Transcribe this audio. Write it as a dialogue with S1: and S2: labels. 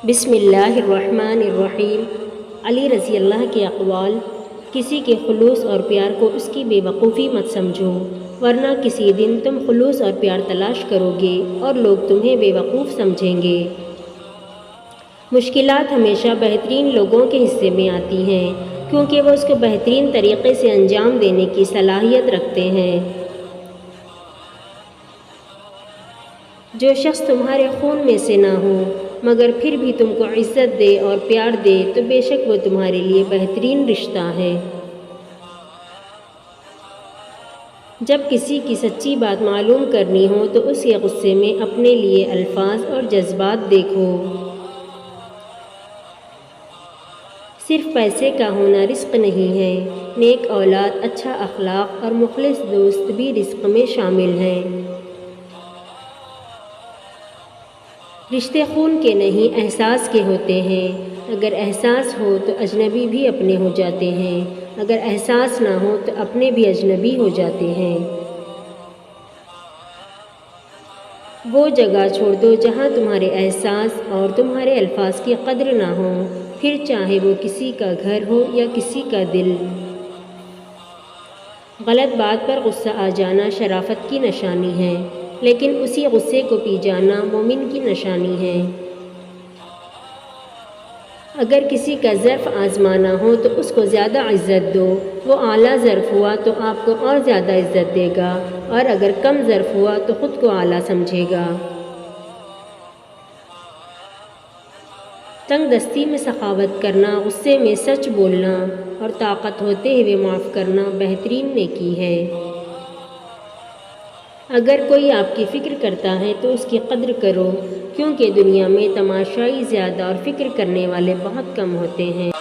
S1: بسم اللہ الرحمن الرحیم۔ علی رضی اللہ کے اقوال: کسی کے خلوص اور پیار کو اس کی بے وقوفی مت سمجھو، ورنہ کسی دن تم خلوص اور پیار تلاش کرو گے اور لوگ تمہیں بے وقوف سمجھیں گے۔ مشکلات ہمیشہ بہترین لوگوں کے حصے میں آتی ہیں، کیونکہ وہ اس کو بہترین طریقے سے انجام دینے کی صلاحیت رکھتے ہیں۔ جو شخص تمہارے خون میں سے نہ ہو مگر پھر بھی تم کو عزت دے اور پیار دے تو بے شک وہ تمہارے لیے بہترین رشتہ ہے۔ جب کسی کی سچی بات معلوم کرنی ہو تو اس کے غصے میں اپنے لیے الفاظ اور جذبات دیکھو۔ صرف پیسے کا ہونا رزق نہیں ہے، نیک اولاد، اچھا اخلاق اور مخلص دوست بھی رزق میں شامل ہیں۔ رشتے خون کے نہیں احساس کے ہوتے ہیں۔ اگر احساس ہو تو اجنبی بھی اپنے ہو جاتے ہیں، اگر احساس نہ ہو تو اپنے بھی اجنبی ہو جاتے ہیں۔ وہ جگہ چھوڑ دو جہاں تمہارے احساس اور تمہارے الفاظ کی قدر نہ ہو، پھر چاہے وہ کسی کا گھر ہو یا کسی کا دل۔ غلط بات پر غصہ آ جانا شرافت کی نشانی ہے، لیکن اسی غصے کو پی جانا مومن کی نشانی ہے۔ اگر کسی کا ظرف آزمانا ہو تو اس کو زیادہ عزت دو، وہ اعلیٰ ظرف ہوا تو آپ کو اور زیادہ عزت دے گا، اور اگر کم ظرف ہوا تو خود کو اعلیٰ سمجھے گا۔ تنگ دستی میں سخاوت کرنا، غصے میں سچ بولنا اور طاقت ہوتے ہوئے معاف کرنا بہترین نیکی ہے۔ اگر کوئی آپ کی فکر کرتا ہے تو اس کی قدر کرو، کیونکہ دنیا میں تماشائی زیادہ اور فکر کرنے والے بہت کم ہوتے ہیں۔